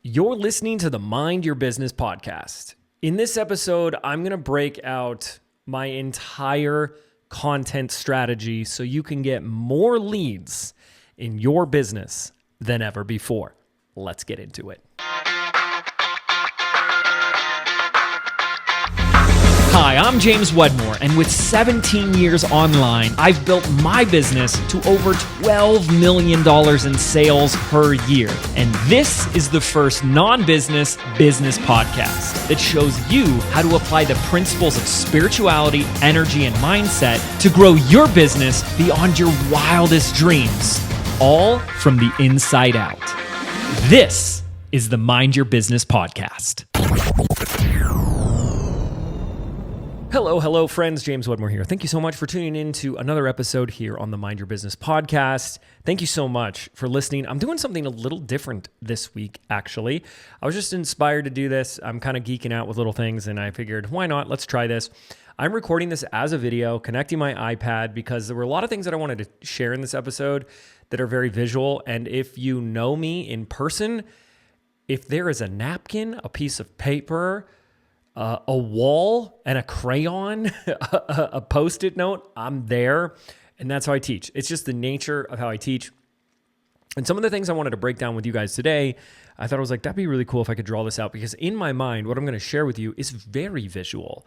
You're listening to the Mind Your Business podcast. In this episode, I'm going to break out my entire content strategy so you can get more leads in your business than ever before. Let's get into it. Hi, I'm James Wedmore, and with 17 years online, I've built my business to over $12 million in sales per year. And this is the first non-business business podcast that shows you how to apply the principles of spirituality, energy, and mindset to grow your business beyond your wildest dreams, all from the inside out. This is the Mind Your Business podcast. Hello, friends. James Wedmore here. Thank you so much for tuning in to another episode here on the Mind Your Business podcast. Thank you so much for listening. I'm doing something a little different this week, actually. I was just inspired to do this. I'm kind of geeking out with little things, and I figured, why not? Let's try this. I'm recording this as a video, connecting my iPad, because there were a lot of things that I wanted to share in this episode that are very visual. And if you know me in person, if there is a napkin, a piece of paper, a wall and a crayon, a Post-it note, I'm there. And that's how I teach. It's just the nature of how I teach. And some of the things I wanted to break down with you guys today, I thought I was like, that'd be really cool if I could draw this out, because in my mind, what I'm going to share with you is very visual.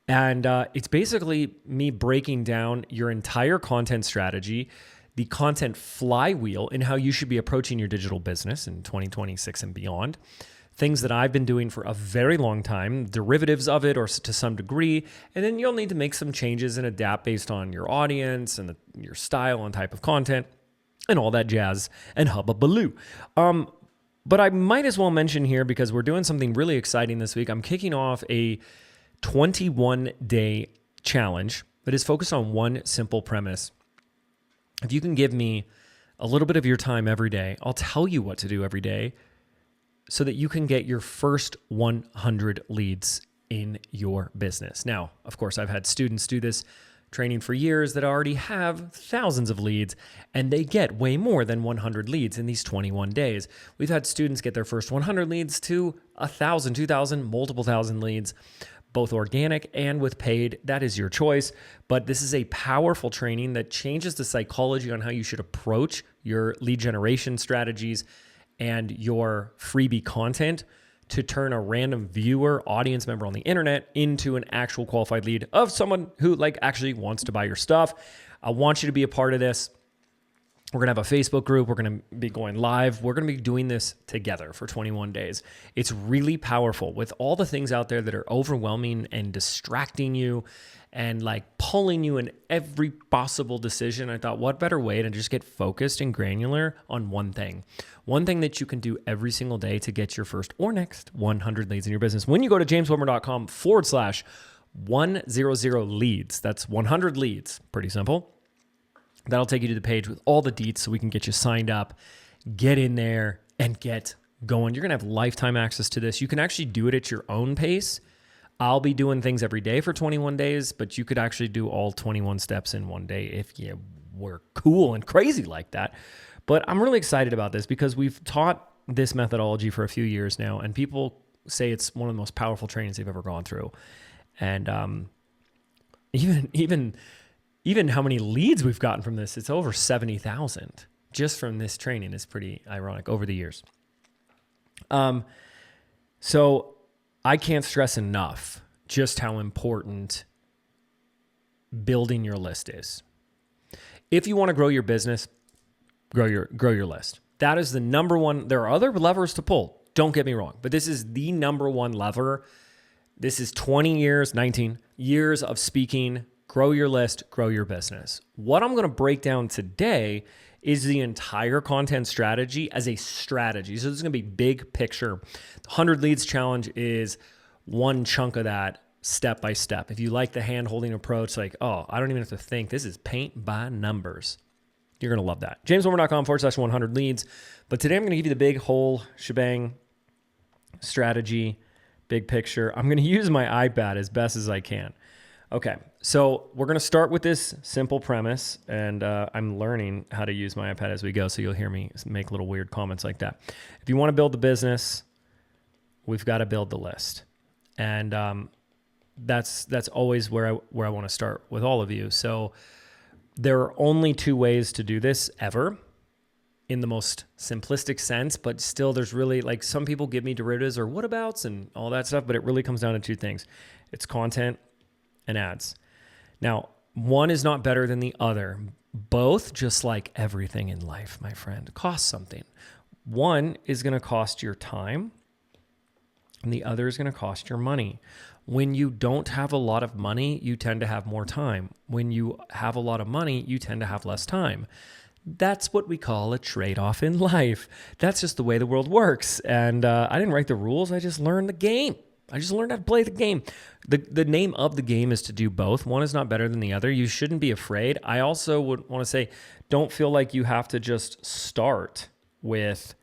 And it's basically me breaking down your entire content strategy, the content flywheel, and how you should be approaching your digital business in 2026 and beyond. Things that I've been doing for a very long time, derivatives of it or to some degree, and then you'll need to make some changes and adapt based on your audience and your style and type of content and all that jazz and hubbubaloo. But I might as well mention here, because we're doing something really exciting this week. I'm kicking off a 21-day challenge that is focused on one simple premise. If you can give me a little bit of your time every day, I'll tell you what to do every day, so that you can get your first 100 leads in your business. Now, of course, I've had students do this training for years that already have thousands of leads, and they get way more than 100 leads in these 21 days. We've had students get their first 100 leads to 1,000, 2,000, multiple thousand leads, both organic and with paid. That is your choice. But this is a powerful training that changes the psychology on how you should approach your lead generation strategies and your freebie content to turn a random viewer, audience member on the internet into an actual qualified lead of someone who actually wants to buy your stuff. I want you to be a part of this. We're going to have a Facebook group. We're going to be going live. We're going to be doing this together for 21 days. It's really powerful with all the things out there that are overwhelming and distracting you and pulling you in every possible decision. I thought, what better way to just get focused and granular on one thing that you can do every single day to get your first or next 100 leads in your business. When you go to jameswedmore.com/100 leads, that's 100 leads, pretty simple. That'll take you to the page with all the deets so we can get you signed up, get in there, and get going. You're going to have lifetime access to this. You can actually do it at your own pace. I'll be doing things every day for 21 days, but you could actually do all 21 steps in one day if you were cool and crazy like that. But I'm really excited about this because we've taught this methodology for a few years now, and people say it's one of the most powerful trainings they've ever gone through. And even how many leads we've gotten from this, it's over 70,000 just from this training. Is pretty ironic over the years. So I can't stress enough just how important building your list is. If you want to grow your business, grow your list. That is the number one. There are other levers to pull. Don't get me wrong, but this is the number one lever. This is 19 years of speaking. Grow your list, grow your business. What I'm going to break down today is the entire content strategy as a strategy. So this is going to be big picture. The 100 Leads Challenge is one chunk of that, step by step. If you like the hand-holding approach, I don't even have to think. This is paint by numbers. You're going to love that. jameswedmore.com/100 leads. But today I'm going to give you the big whole shebang strategy, big picture. I'm going to use my iPad as best as I can. Okay, so we're going to start with this simple premise, and I'm learning how to use my iPad as we go, so you'll hear me make little weird comments like that. If you want to build the business, we've got to build the list. And that's always where I want to start with all of you. So there are only two ways to do this ever, in the most simplistic sense, but still there's really, like, some people give me derivatives or whatabouts and all that stuff, but it really comes down to two things. It's content and ads. Now, one is not better than the other. Both, just like everything in life, my friend, cost something. One is going to cost your time, and the other is going to cost your money. When you don't have a lot of money, you tend to have more time. When you have a lot of money, you tend to have less time. That's what we call a trade-off in life. That's just the way the world works. And I didn't write the rules. I just learned the game. I just learned how to play the game. The name of the game is to do both. One is not better than the other. You shouldn't be afraid. I also would want to say, don't feel like you have to just start with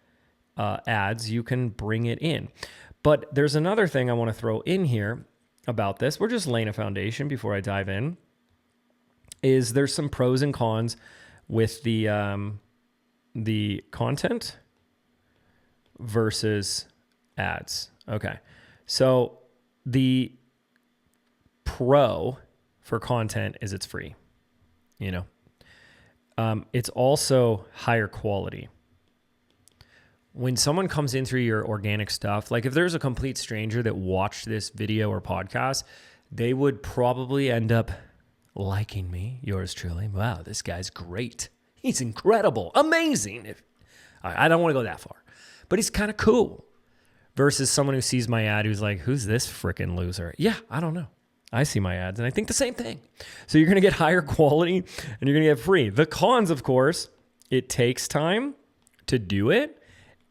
ads. You can bring it in. But there's another thing I want to throw in here about this. We're just laying a foundation before I dive in. Is there's some pros and cons with the content versus ads. Okay. So the pro for content is it's free, you know. It's also higher quality. When someone comes in through your organic stuff, like if there's a complete stranger that watched this video or podcast, they would probably end up liking me, yours truly. Wow, this guy's great. He's incredible, amazing. I don't want to go that far, but he's kind of cool. Versus someone who sees my ad who's like, who's this freaking loser? Yeah, I don't know. I see my ads and I think the same thing. So you're going to get higher quality and you're going to get free. The cons, of course, it takes time to do it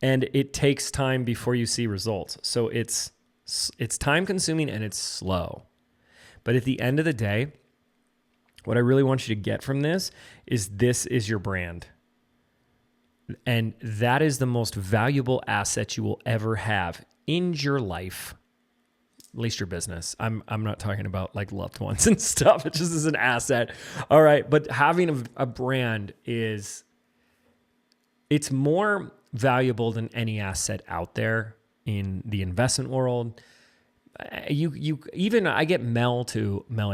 and it takes time before you see results. So it's time consuming and it's slow. But at the end of the day, what I really want you to get from this is your brand. And that is the most valuable asset you will ever have in your life, at least your business. I'm not talking about like loved ones and stuff. It just is an asset. All right. But having a brand it's more valuable than any asset out there in the investment world. I get Mel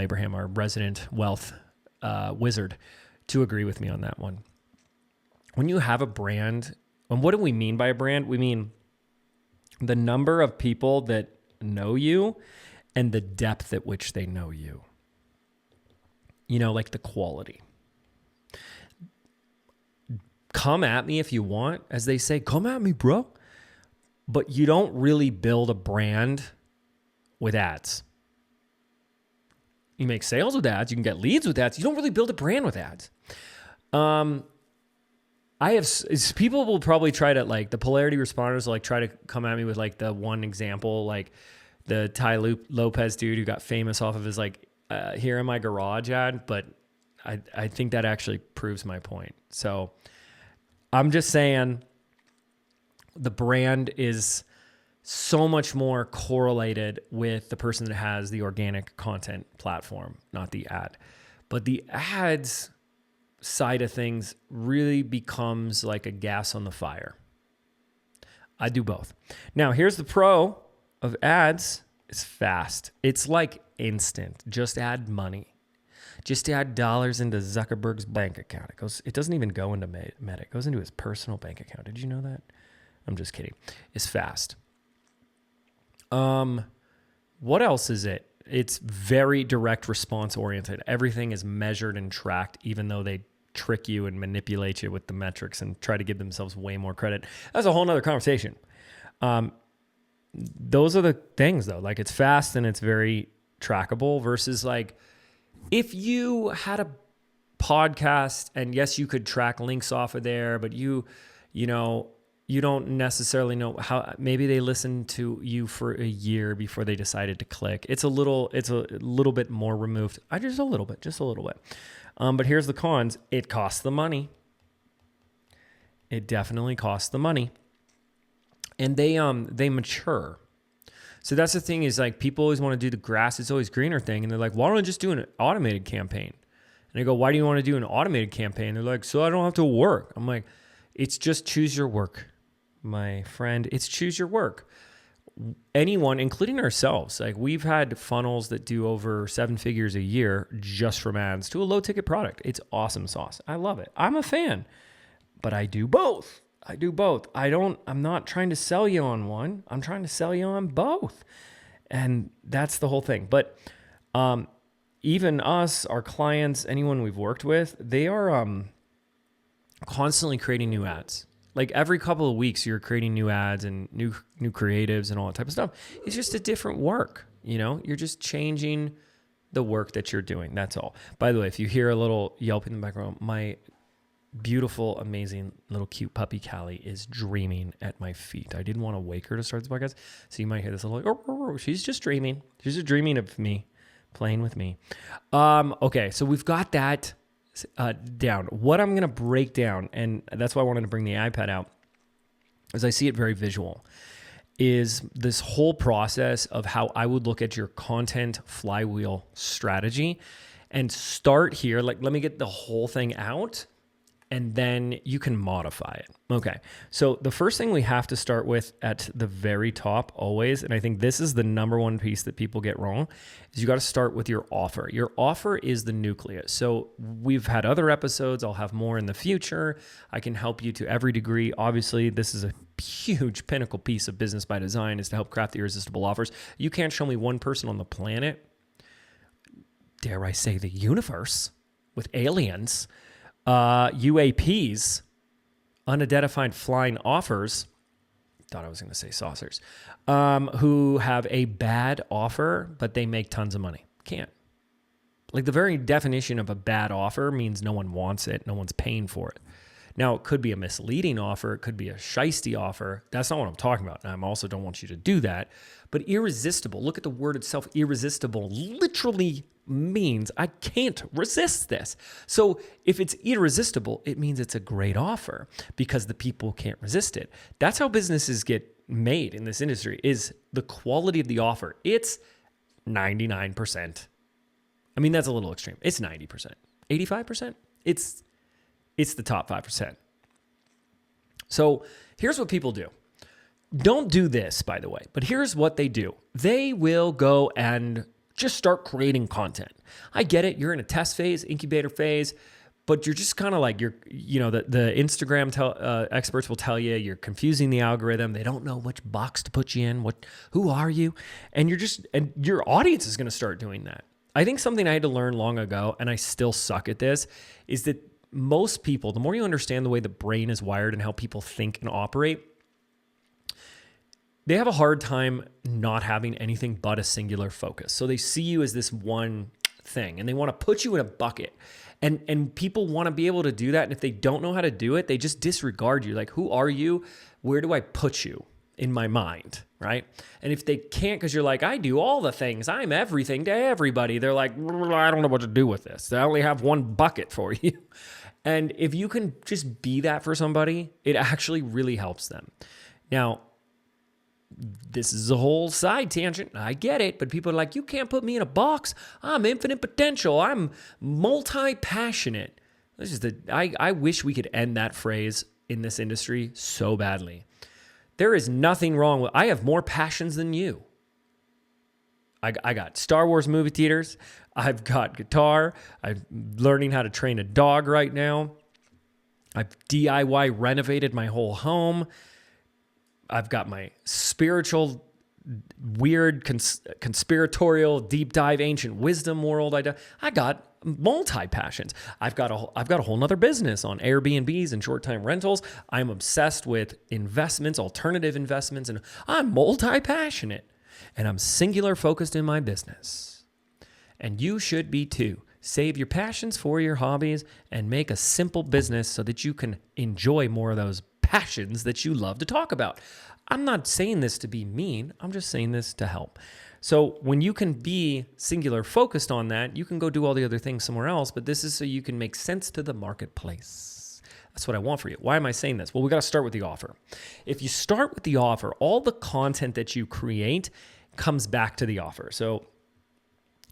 Abraham, our resident wealth wizard, to agree with me on that one. When you have a brand, and what do we mean by a brand? We mean the number of people that know you and the depth at which they know you. You know, like the quality. Come at me if you want. As they say, come at me, bro. But you don't really build a brand with ads. You make sales with ads. You can get leads with ads. You don't really build a brand with ads. People will probably try to, like, the polarity responders will like try to come at me with like the one example, like the Ty Lopez dude who got famous off of his like here in my garage ad. But I think that actually proves my point. So I'm just saying the brand is so much more correlated with the person that has the organic content platform, not the ad. But the ads side of things really becomes like a gas on the fire. I do both. Now, here's the pro of ads. It's fast. It's like instant. Just add money. Just add dollars into Zuckerberg's bank account. It doesn't even go into Meta. It goes into his personal bank account. Did you know that? I'm just kidding. It's fast. What else is it? It's very direct response oriented. Everything is measured and tracked, even though they trick you and manipulate you with the metrics and try to give themselves way more credit. That's a whole nother conversation. Those are the things though. Like, it's fast and it's very trackable versus like if you had a podcast and yes, you could track links off of there, but you don't necessarily know how, maybe they listened to you for a year before they decided to click. It's a little bit more removed. Just a little bit. But here's the cons. It costs the money. It definitely costs the money. And they mature. So that's the thing is like people always want to do the grass is always greener thing. And they're like, why don't I just do an automated campaign? And I go, why do you want to do an automated campaign? They're like, so I don't have to work. I'm like, it's just choose your work, my friend. It's choose your work. anyone, including ourselves, like we've had funnels that do over 7 figures a year just from ads to a low ticket product. It's awesome sauce. I love it. I'm a fan, but I do both. I'm not trying to sell you on one. I'm trying to sell you on both. And that's the whole thing. But even us, our clients, anyone we've worked with, they are constantly creating new ads. Like every couple of weeks, you're creating new ads and new creatives and all that type of stuff. It's just a different work. You're just changing the work that you're doing. That's all. By the way, if you hear a little yelping in the background, my beautiful, amazing little cute puppy Callie is dreaming at my feet. I didn't want to wake her to start this podcast, so you might hear this little, she's just dreaming. She's just dreaming of me, playing with me. Okay, so we've got that down. What I'm going to break down, and that's why I wanted to bring the iPad out, is I see it very visual, is this whole process of how I would look at your content flywheel strategy and start here. Like, let me get the whole thing out, and then you can modify it. Okay, so the first thing we have to start with at the very top always, and I think this is the number one piece that people get wrong, is you got to start with your offer. Your offer is the nucleus. So we've had other episodes. I'll have more in the future. I can help you to every degree. Obviously, this is a huge pinnacle piece of business by design, is to help craft the irresistible offers. You can't show me one person on the planet, dare I say the universe, with aliens, UAPs, unidentified flying offers, thought I was going to say saucers, who have a bad offer, but they make tons of money. Can't. Like the very definition of a bad offer means no one wants it. No one's paying for it. Now, it could be a misleading offer. It could be a shisty offer. That's not what I'm talking about. And I also don't want you to do that. But irresistible, look at the word itself. Irresistible literally means I can't resist this. So if it's irresistible, it means it's a great offer because the people can't resist it. That's how businesses get made in this industry, is the quality of the offer. It's 99%. I mean, that's a little extreme. It's 90%, 85%. It's the top 5%. So here's what people do. Don't do this, by the way, but here's what they do. They will go and just start creating content. I get it. You're in a test phase, incubator phase, but you're just kind of like, the Instagram experts will tell you you're confusing the algorithm. They don't know which box to put you in. Who are you? And your audience is going to start doing that. I think something I had to learn long ago, and I still suck at this, is that most people, the more you understand the way the brain is wired and how people think and operate, they have a hard time not having anything but a singular focus. So they see you as this one thing, and they want to put you in a bucket. And people want to be able to do that. And if they don't know how to do it, they just disregard you. Like, who are you? Where do I put you in my mind, right? And if they can't, because you're like, I do all the things, I'm everything to everybody, they're like, I don't know what to do with this. I only have one bucket for you. And if you can just be that for somebody, it actually really helps them. Now, this is a whole side tangent. I get it, but people are like, you can't put me in a box. I'm infinite potential. I'm multi-passionate. I wish we could end that phrase in this industry so badly. There is nothing wrong with, I have more passions than you. I got Star Wars movie theaters. I've got guitar. I'm learning how to train a dog right now. I've DIY renovated my whole home. I've got my spiritual, weird, conspiratorial, deep dive, ancient wisdom world. I got multi-passions. I've got a whole nother business on Airbnbs and short-time rentals. I'm obsessed with investments, alternative investments, and I'm multi-passionate. And I'm singular focused in my business. And you should be too. Save your passions for your hobbies and make a simple business so that you can enjoy more of those passions that you love to talk about. I'm not saying this to be mean. I'm just saying this to help. So when you can be singular focused on that, you can go do all the other things somewhere else, but this is so you can make sense to the marketplace. That's what I want for you. Why am I saying this? Well, we got to start with the offer. If you start with the offer, all the content that you create comes back to the offer. So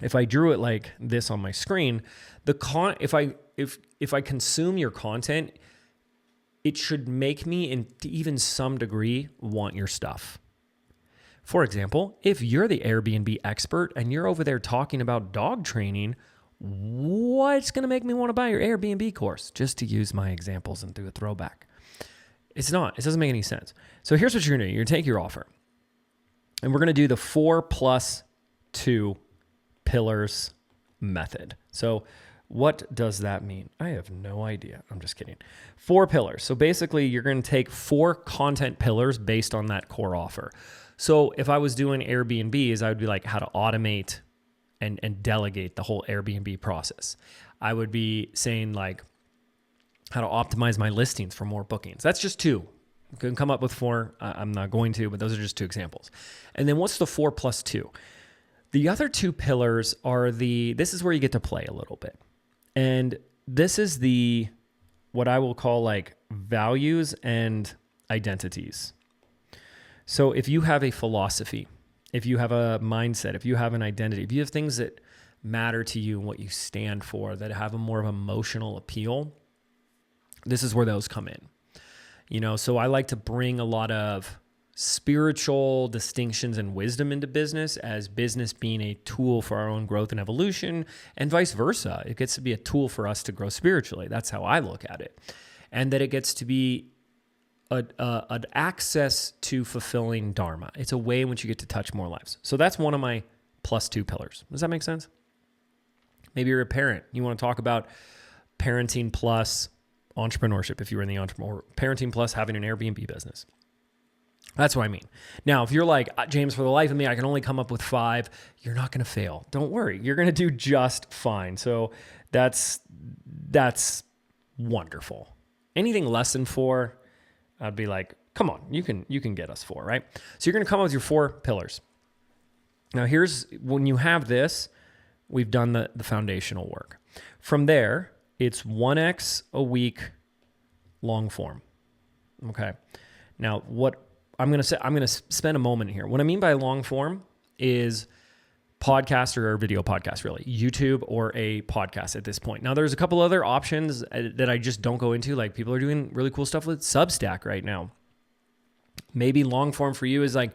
if I drew it like this on my screen, if I consume your content, it should make me, to even some degree, want your stuff. For example, if you're the Airbnb expert and you're over there talking about dog training, what's going to make me want to buy your Airbnb course? Just to use my examples and do a throwback. It's not. It doesn't make any sense. So here's what you're going to do. You're going to take your offer, and we're going to do the 4+2 pillars method. So what does that mean? I have no idea. I'm just kidding. 4 pillars. So basically, you're going to take 4 content pillars based on that core offer. So if I was doing Airbnbs, I would be like how to automate and delegate the whole Airbnb process. I would be saying like how to optimize my listings for more bookings. That's just 2. You can come up with 4. I'm not going to, but those are just 2 examples. And then what's the 4+2? The other 2 pillars are this is where you get to play a little bit. And this is what I will call like values and identities. So if you have a philosophy, if you have a mindset, if you have an identity, if you have things that matter to you and what you stand for, that have a more of emotional appeal, this is where those come in. So I like to bring a lot of spiritual distinctions and wisdom into business, as business being a tool for our own growth and evolution, and vice versa. It gets to be a tool for us to grow spiritually. That's how I look at it. And that it gets to be an access to fulfilling Dharma. It's a way in which you get to touch more lives. So that's one of my +2 pillars. Does that make sense? Maybe you're a parent. You want to talk about parenting plus entrepreneurship if you were in the entrepreneur, parenting plus having an Airbnb business. That's what I mean. Now, if you're like, James, for the life of me, I can only come up with 5, you're not going to fail. Don't worry. You're going to do just fine. So that's wonderful. Anything less than 4, I'd be like, come on, you can get us 4, right? So you're going to come up with your 4 pillars. Now, when you have this, we've done the foundational work. From there, it's 1x a week long form. Okay. Now, what I'm going to spend a moment here. What I mean by long form is podcast or video podcast, really. YouTube or a podcast at this point. Now, there's a couple other options that I just don't go into. Like, people are doing really cool stuff with Substack right now. Maybe long form for you is like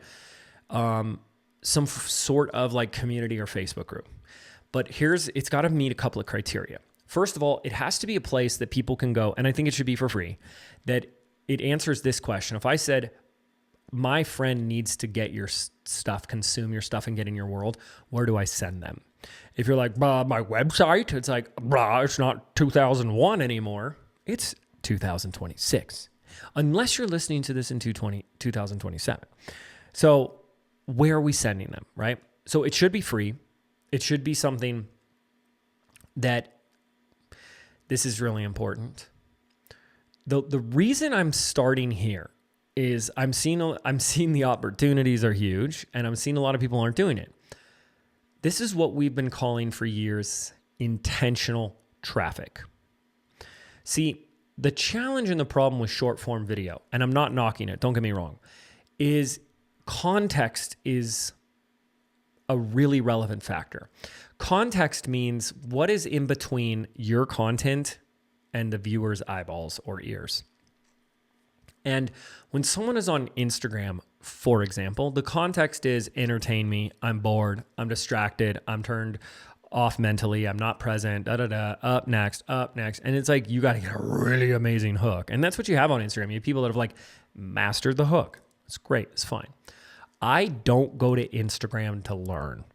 some sort of like community or Facebook group. But it's got to meet a couple of criteria. First of all, it has to be a place that people can go, and I think it should be for free, that it answers this question. If I said, my friend needs to get your stuff, consume your stuff, and get in your world, where do I send them? If you're like, my website, it's like, it's not 2001 anymore. It's 2026. Unless you're listening to this in 2027. So where are we sending them, right? So it should be free. It should be something that, this is really important. The reason I'm starting here is I'm seeing the opportunities are huge, and I'm seeing a lot of people aren't doing it. This is what we've been calling for years intentional traffic. See, the challenge and the problem with short form video, and I'm not knocking it, don't get me wrong, is context is a really relevant factor. Context means what is in between your content and the viewer's eyeballs or ears. And when someone is on Instagram, for example, the context is entertain me, I'm bored, I'm distracted, I'm turned off mentally, I'm not present, up next. And it's like, you got to get a really amazing hook. And that's what you have on Instagram. You have people that have like mastered the hook. It's great. It's fine. I don't go to Instagram to learn.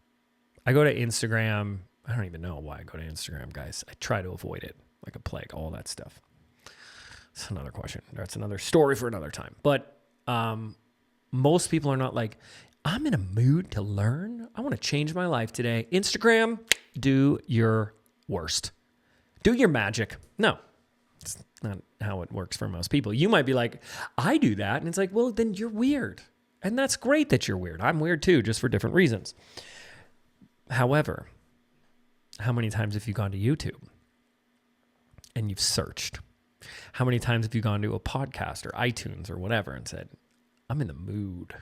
I go to Instagram. I don't even know why I go to Instagram, guys. I try to avoid it like a plague, all that stuff. That's another question. That's another story for another time. But most people are not like, I'm in a mood to learn. I want to change my life today. Instagram, do your worst. Do your magic. No, it's not how it works for most people. You might be like, I do that. And it's like, well, then you're weird. And that's great that you're weird. I'm weird too, just for different reasons. However, how many times have you gone to YouTube and you've searched? How many times have you gone to a podcast or iTunes or whatever and said, I'm in the mood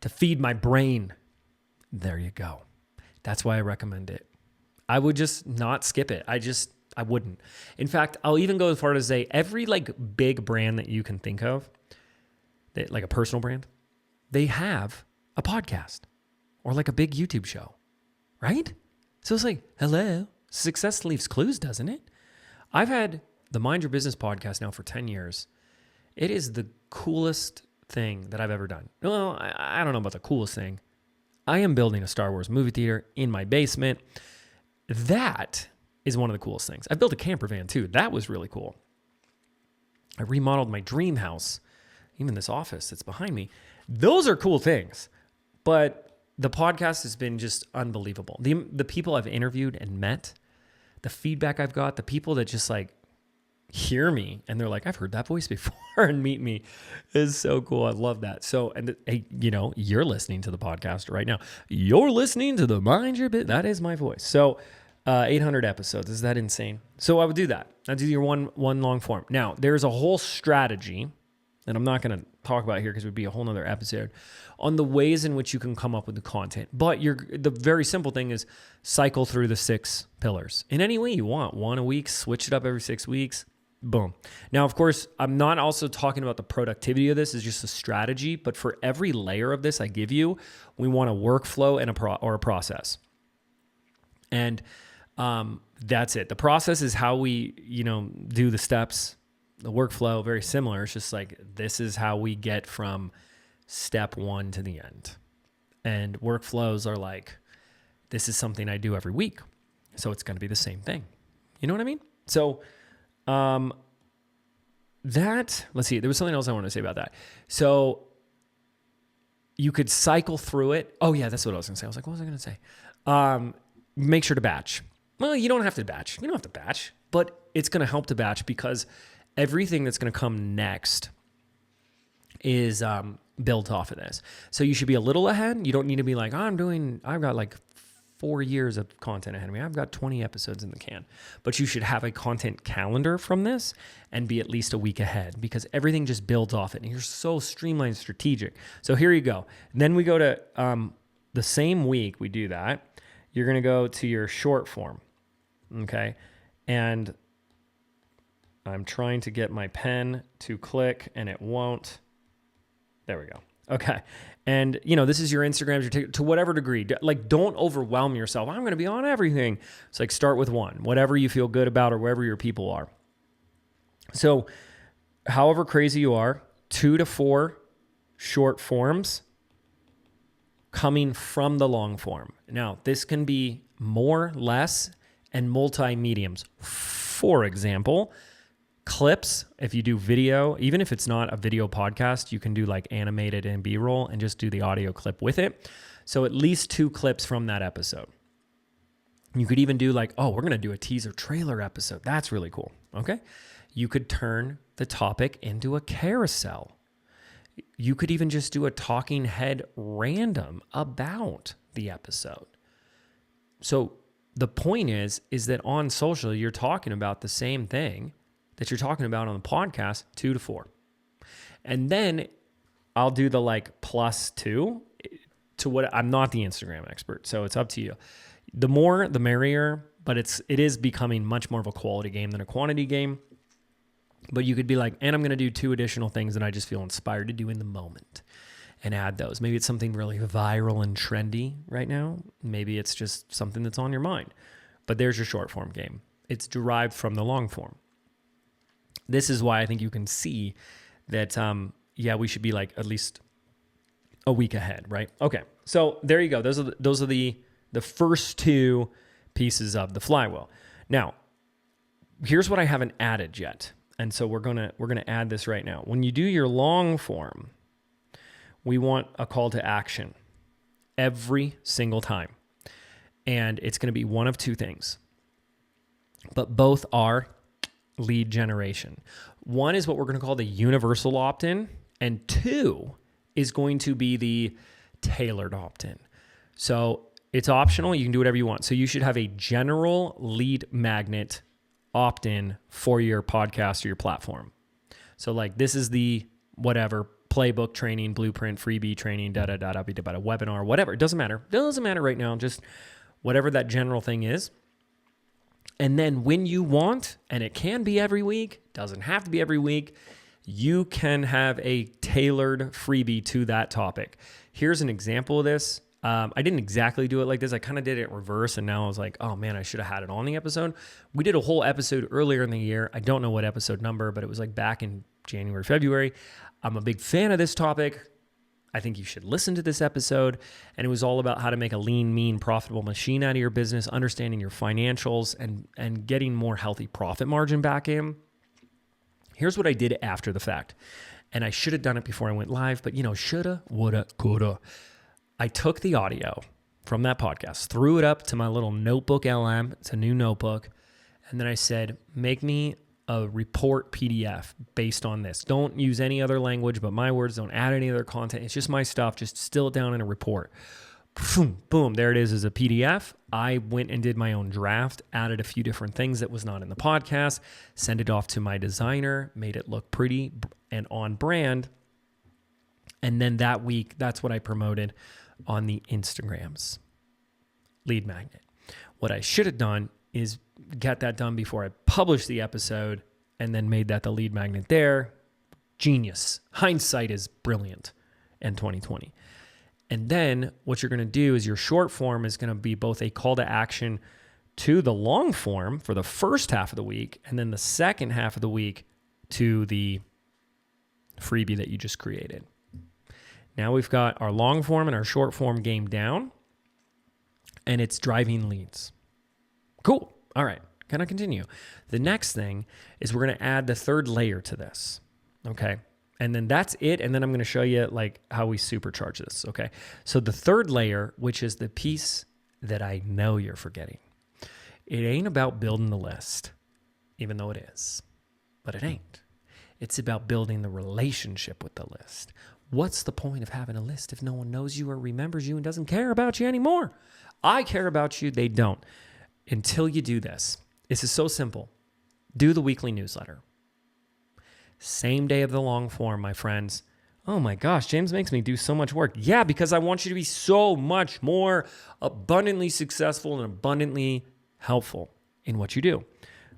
to feed my brain? There you go. That's why I recommend it. I would just not skip it. I wouldn't. In fact, I'll even go as far as to say every like big brand that you can think of, that, like a personal brand, they have a podcast or like a big YouTube show, right? So it's like, hello, success leaves clues, doesn't it? I've had the Mind Your Business podcast now for 10 years. It is the coolest thing that I've ever done. Well, I don't know about the coolest thing. I am building a Star Wars movie theater in my basement. That is one of the coolest things. I built a camper van too. That was really cool. I remodeled my dream house, even this office that's behind me. Those are cool things. But the podcast has been just unbelievable. The people I've interviewed and met, the feedback I've got, the people that just like hear me and they're like, I've heard that voice before and meet me is so cool. I love that. So, and hey, you're listening to the podcast right now. You're listening to the Mind Your Business. That is my voice. So 800 episodes. Is that insane? So I would do that. I'd do your one long form. Now, there's a whole strategy that I'm not going to talk about here because it would be a whole nother episode on the ways in which you can come up with the content. But the very simple thing is cycle through the 6 pillars in any way you want. 1 a week, switch it up every 6 weeks. Boom. Now, of course, I'm not also talking about the productivity of this. It's just a strategy. But for every layer of this I give you, we want a workflow and a process. And that's it. The process is how we, do the steps. The workflow, very similar. It's just like, this is how we get from step 1 to the end. And workflows are like, this is something I do every week. So it's going to be the same thing. You know what I mean? So, let's see, there was something else I wanted to say about that. So you could cycle through it. Oh yeah, that's what I was going to say. I was like, what was I going to say? Make sure to batch. Well, you don't have to batch. You don't have to batch, but it's going to help to batch because everything that's going to come next is, built off of this. So you should be a little ahead. You don't need to be like, I've got like 4 years of content ahead of me. I've got 20 episodes in the can. But you should have a content calendar from this and be at least a week ahead because everything just builds off it. And you're so streamlined, strategic. So here you go. Then we go to the same week we do that. You're going to go to your short form. Okay. And I'm trying to get my pen to click and it won't. There we go. Okay. And, this is your Instagrams, to whatever degree. Like, don't overwhelm yourself. I'm going to be on everything. It's like, start with one, whatever you feel good about or wherever your people are. So, however crazy you are, 2 to 4 short forms coming from the long form. Now, this can be more, less, and multi-mediums. For example, clips, if you do video, even if it's not a video podcast, you can do like animated and B-roll and just do the audio clip with it. So at least 2 clips from that episode. You could even do like, we're going to do a teaser trailer episode. That's really cool. Okay. You could turn the topic into a carousel. You could even just do a talking head random about the episode. So the point is that on social, you're talking about the same thing that you're talking about on the podcast, 2 to 4. And then I'll do the like +2 to what I'm not the Instagram expert, so it's up to you. The more, the merrier, but it is becoming much more of a quality game than a quantity game. But you could be like, and I'm going to do 2 additional things that I just feel inspired to do in the moment and add those. Maybe it's something really viral and trendy right now. Maybe it's just something that's on your mind. But there's your short form game. It's derived from the long form. This is why I think you can see that, we should be like at least a week ahead, right? Okay, so there you go. Those are the first 2 pieces of the flywheel. Now, here's what I haven't added yet, and so we're gonna add this right now. When you do your long form, we want a call to action every single time, and it's going to be one of 2 things, but both are lead generation. One is what we're going to call the universal opt-in, and 2 is going to be the tailored opt-in. So it's optional. You can do whatever you want. So you should have a general lead magnet opt-in for your podcast or your platform. So like this is the whatever playbook training, blueprint, freebie training, webinar, whatever. It doesn't matter. It doesn't matter right now. Just whatever that general thing is. And then when you want, and it can be every week, doesn't have to be every week, you can have a tailored freebie to that topic. here's an example of this. I didn't exactly do it like this. I kind of did it in reverse, and now I was like, oh man, I should have had it on the episode. We did a whole episode earlier in the year. I don't know what episode number, but it was like back in January, February. I'm a big fan of this topic. I think you should listen to this episode. And it was all about how to make a lean, mean, profitable machine out of your business, understanding your financials, and getting more healthy profit margin back in. Here's what I did after the fact. And I should have done it before I went live, but shoulda, woulda, coulda. I took the audio from that podcast, threw it up to my little notebook LM. It's a new notebook. And then I said, make me a report PDF based on this. Don't use any other language but my words. Don't add any other content. It's just my stuff. Just distill it down in a report. Boom, boom, there it is as a PDF. I went and did my own draft, added a few different things that was not in the podcast, sent it off to my designer, made it look pretty and on brand. And then that week, that's what I promoted on the Instagrams. Lead magnet. What I should have done is get that done before I published the episode and then made that the lead magnet there. Genius. Hindsight is brilliant in 2020. And then what you're going to do is your short form is going to be both a call to action to the long form for the first half of the week, and then the second half of the week to the freebie that you just created. Now we've got our long form and our short form game down, and it's driving leads. Cool. All right. Can I continue? The next thing is we're going to add the third layer to this. Okay. And then that's it. And then I'm going to show you like how we supercharge this. Okay. So the third layer, which is the piece that I know you're forgetting. It ain't about building the list, even though it is, but it ain't. It's about building the relationship with the list. What's the point of having a list if no one knows you or remembers you and doesn't care about you anymore? I care about you. They don't. Until you do this. This is so simple. Do the weekly newsletter. Same day of the long form, my friends. Oh my gosh, James makes me do so much work. Yeah, because I want you to be so much more abundantly successful and abundantly helpful in what you do.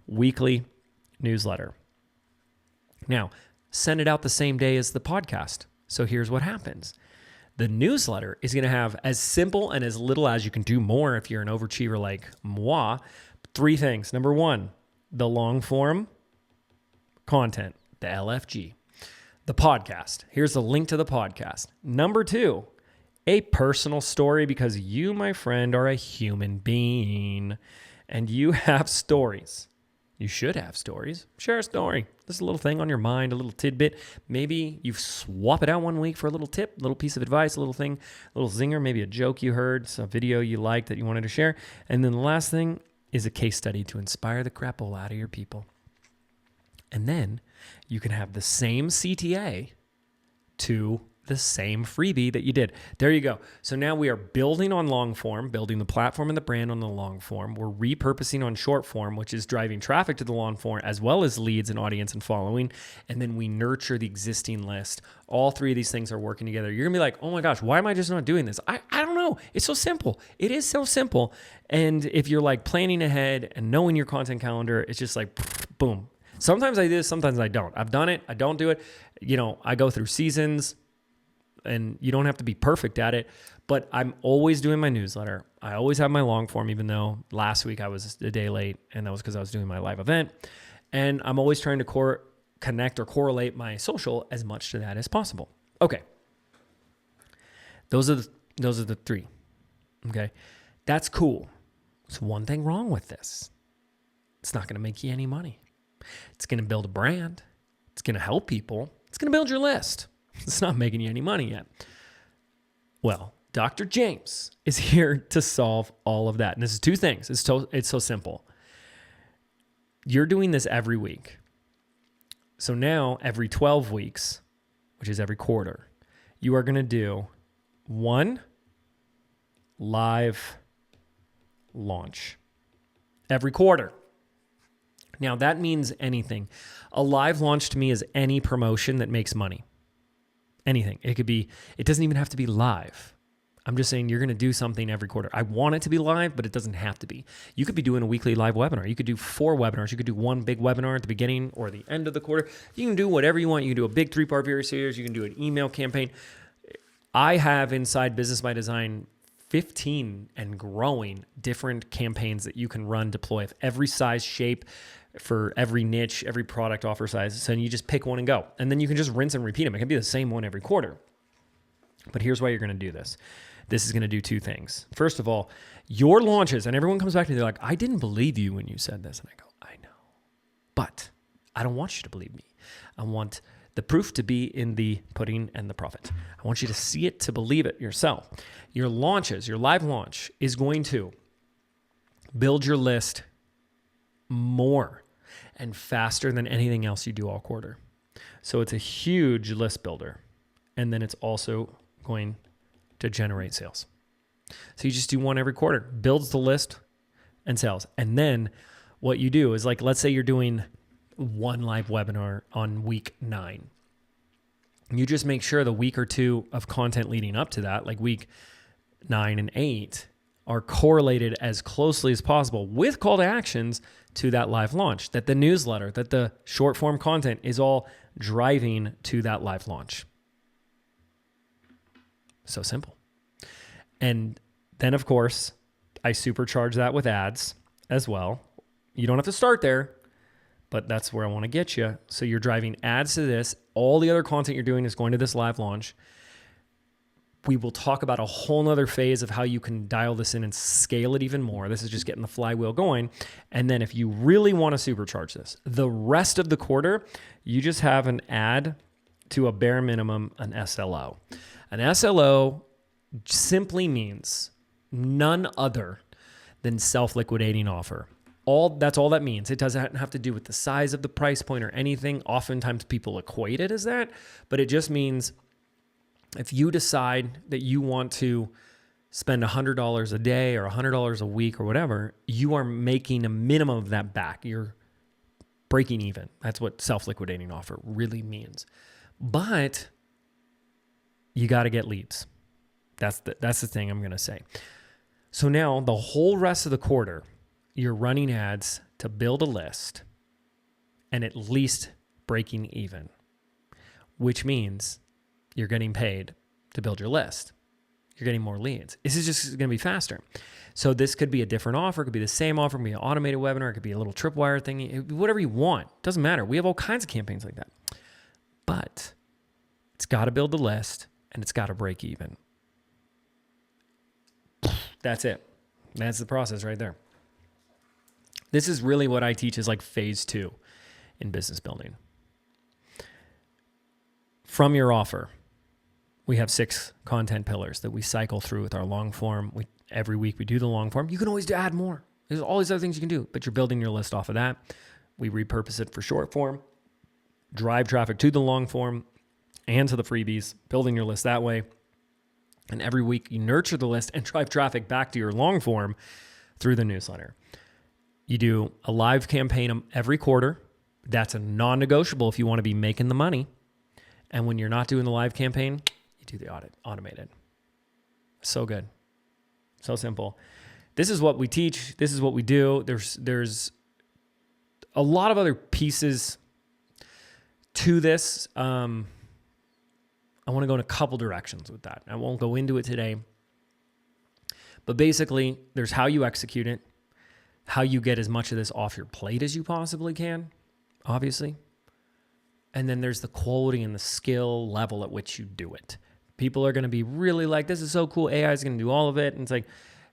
Weekly newsletter. Now, send it out the same day as the podcast. So here's what happens. The newsletter is going to have as simple and as little as you can do more if you're an overachiever like moi. 3 things. Number 1, the long form content, the LFG. The podcast. Here's the link to the podcast. Number 2, a personal story, because you, my friend, are a human being and you have stories. You should have stories. Share a story. This is a little thing on your mind, a little tidbit. Maybe you swap it out one week for a little tip, a little piece of advice, a little thing, a little zinger, maybe a joke you heard, some video you liked that you wanted to share. And then the last thing is a case study to inspire the crapola out of your people. And then you can have the same CTA to the same freebie that you did. There you go. So now we are building on long form, building the platform and the brand on the long form. We're repurposing on short form, which is driving traffic to the long form, as well as leads and audience and following. And then we nurture the existing list. All 3 of these things are working together. You're going to be like, oh my gosh, why am I just not doing this? I don't know. It's so simple. It is so simple. And if you're like planning ahead and knowing your content calendar, it's just like, boom. Sometimes I do this, sometimes I don't. I've done it. I don't do it. I go through seasons. And you don't have to be perfect at it, but I'm always doing my newsletter. I always have my long form, even though last week I was a day late, and that was because I was doing my live event. And I'm always trying to connect or correlate my social as much to that as possible. Okay. Those are the 3. Okay. That's cool. There's one thing wrong with this. It's not going to make you any money. It's going to build a brand. It's going to help people. It's going to build your list. It's not making you any money yet. Well, Dr. James is here to solve all of that. And this is 2 things. It's so simple. You're doing this every week. So now every 12 weeks, which is every quarter, you are going to do 1 live launch every quarter. Now that means anything. A live launch to me is any promotion that makes money. Anything. It doesn't even have to be live. I'm just saying you're going to do something every quarter. I want it to be live, but it doesn't have to be. You could be doing a weekly live webinar. You could do 4 webinars. You could do 1 big webinar at the beginning or the end of the quarter. You can do whatever you want. You can do a big 3-part video series. You can do an email campaign. I have inside Business by Design 15 and growing different campaigns that you can run, deploy of every size, shape, for every niche, every product offer size. So you just pick one and go. And then you can just rinse and repeat them. It can be the same one every quarter. But here's why you're going to do this. This is going to do two things. First of all, your launches, and everyone comes back to me, they're like, I didn't believe you when you said this. And I go, I know. But I don't want you to believe me. I want the proof to be in the pudding and the profit. I want you to see it to believe it yourself. Your launches, your live launch is going to build your list more and faster than anything else you do all quarter. So it's a huge list builder. And then it's also going to generate sales. So you just do one every quarter, builds the list and sales. And then what you do is, like, let's say you're doing one live webinar on week 9. You just make sure the week or two of content leading up to that, like week 9 and 8, are correlated as closely as possible with call to actions to that live launch, that the newsletter, that the short form content is all driving to that live launch. So simple. And then, of course, I supercharge that with ads as well. You don't have to start there, but that's where I want to get you. So you're driving ads to this. All the other content you're doing is going to this live launch. We will talk about a whole nother phase of how you can dial this in and scale it even more. This is just getting the flywheel going. And then if you really want to supercharge this, the rest of the quarter, you just have an ad to a bare minimum, an SLO. An SLO simply means none other than self-liquidating offer. That's all that means. It doesn't have to do with the size of the price point or anything. Oftentimes people equate it as that, but it just means if you decide that you want to spend $100 a day or $100 a week or whatever, you are making a minimum of that back. You're breaking even. That's what self-liquidating offer really means. But you got to get leads. That's the thing I'm going to say. So now the whole rest of the quarter, you're running ads to build a list and at least breaking even, which means you're getting paid to build your list. You're getting more leads. This is just going to be faster. So this could be a different offer. It could be the same offer. It could be an automated webinar. It could be a little tripwire thing. Whatever you want. Doesn't matter. We have all kinds of campaigns like that. But it's got to build the list and it's got to break even. That's it. That's the process right there. This is really what I teach is like phase 2 in business building. From your offer, we have 6 content pillars that we cycle through with our long form. Every week we do the long form. You can always add more. There's all these other things you can do, but you're building your list off of that. We repurpose it for short form, drive traffic to the long form and to the freebies, building your list that way. And every week you nurture the list and drive traffic back to your long form through the newsletter. You do a live campaign every quarter. That's a non-negotiable if you want to be making the money. And when you're not doing the live campaign, you do the automated. So good. So simple. This is what we teach. This is what we do. There's a lot of other pieces to this. I want to go in a couple directions with that. I won't go into it today. But basically, there's how you execute it, how you get as much of this off your plate as you possibly can, obviously. And then there's the quality and the skill level at which you do it. People are going to be really like, this is so cool. AI is going to do all of it. And it's like,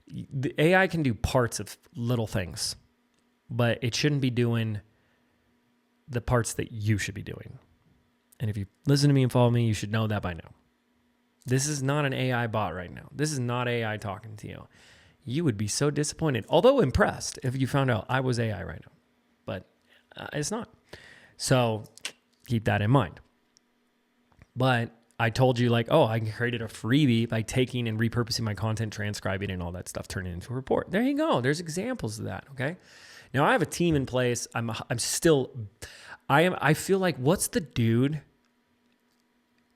the AI can do parts of little things, but it shouldn't be doing the parts that you should be doing. And if you listen to me and follow me, you should know that by now. This is not an AI bot right now. This is not AI talking to you. You would be so disappointed, although impressed if you found out I was AI right now. But it's not. So keep that in mind. But I told you like, oh, I created a freebie by taking and repurposing my content, transcribing and all that stuff, turning it into a report. There you go. There's examples of that, okay? Now I have a team in place. I feel like, what's the dude,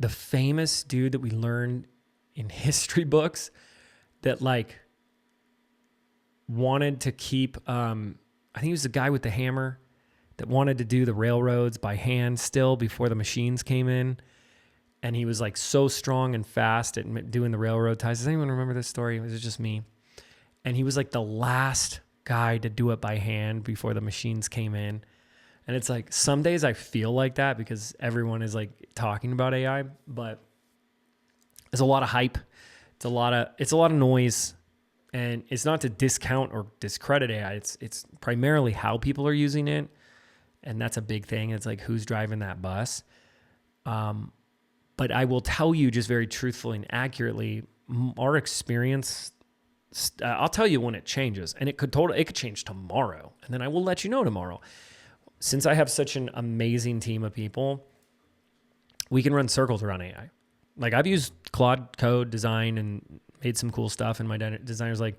the famous dude that we learned in history books that like wanted to keep, I think he was the guy with the hammer that wanted to do the railroads by hand still before the machines came in. And he was like so strong and fast at doing the railroad ties. Does anyone remember this story? Was it just me? And he was like the last guy to do it by hand before the machines came in. And it's like, some days I feel like that because everyone is like talking about AI, but there's a lot of hype. It's a lot of noise, and it's not to discount or discredit AI. It's primarily how people are using it. And that's a big thing. It's like, who's driving that bus? But I will tell you just very truthfully and accurately, our experience, I'll tell you when it changes, and it could change tomorrow. And then I will let you know tomorrow. Since I have such an amazing team of people, we can run circles around AI. Like, I've used Claude Code Design and made some cool stuff, and my designer's like,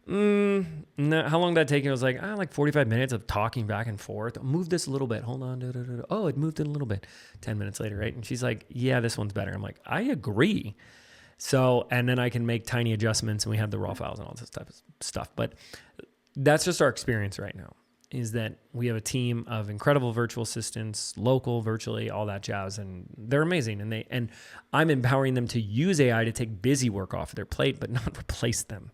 no, how long did that take? And I was like 45 minutes of talking back and forth. Move this a little bit. Hold on. Oh, it moved it a little bit. 10 minutes later, right? And she's like, yeah, this one's better. I'm like, I agree. So, and then I can make tiny adjustments, and we have the raw files and all this type of stuff. But that's just our experience right now, is that we have a team of incredible virtual assistants, local, virtually, all that jazz, and they're amazing. And I'm empowering them to use AI to take busy work off their plate, but not replace them.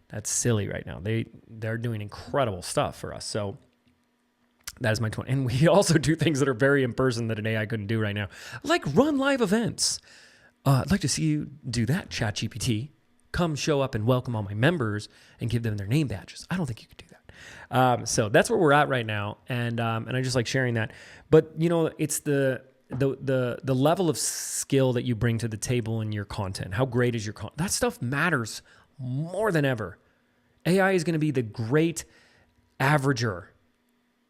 That's silly right now. They're doing incredible stuff for us. So that is my 20. And we also do things that are very in person that an AI couldn't do right now, like run live events. I'd like to see you do that, ChatGPT. Come show up and welcome all my members and give them their name badges. I don't think you could do that. So that's where we're at right now, and I just like sharing that. But it's the level of skill that you bring to the table in your content. How great is your content? That stuff matters more than ever. AI is going to be the great averager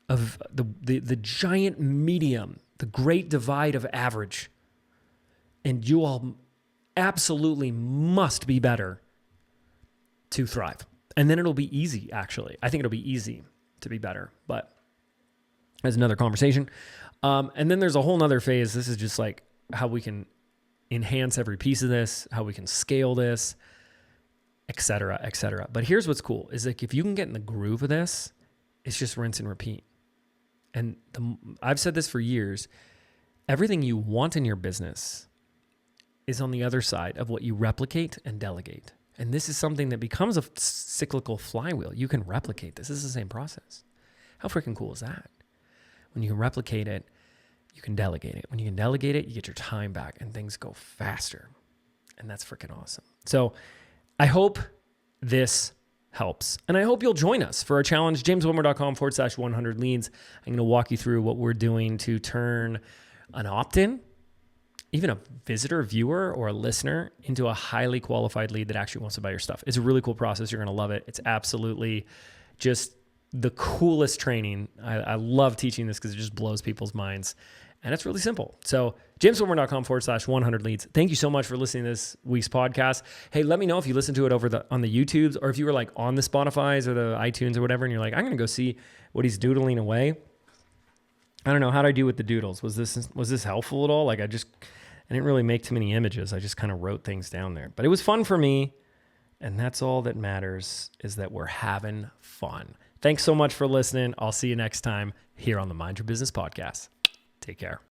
of the giant medium, the great divide of average. And you all absolutely must be better to thrive. And then it'll be easy, actually. I think it'll be easy to be better, but that's another conversation. And then there's a whole nother phase. This is just like how we can enhance every piece of this, how we can scale this, et cetera, et cetera. But here's what's cool is like, if you can get in the groove of this, it's just rinse and repeat. And I've said this for years, everything you want in your business is on the other side of what you replicate and delegate. And this is something that becomes a cyclical flywheel. You can replicate this. This is the same process. How freaking cool is that? When you can replicate it, you can delegate it. When you can delegate it, you get your time back and things go faster. And that's freaking awesome. So I hope this helps. And I hope you'll join us for our challenge, jameswedmore.com/100 leads. I'm going to walk you through what we're doing to turn an opt-in, even a visitor, viewer, or a listener into a highly qualified lead that actually wants to buy your stuff. It's a really cool process. You're going to love it. It's absolutely just the coolest training. I love teaching this because it just blows people's minds. And it's really simple. So jameswedmore.com/100 leads. Thank you so much for listening to this week's podcast. Hey, let me know if you listen to it on the YouTubes, or if you were like on the Spotify's or the iTunes or whatever, and you're like, I'm going to go see what he's doodling away. I don't know. How did I do with the doodles? Was this helpful at all? Like I didn't really make too many images. I just kind of wrote things down there. But it was fun for me, and that's all that matters, is that we're having fun. Thanks so much for listening. I'll see you next time here on the Mind Your Business podcast. Take care.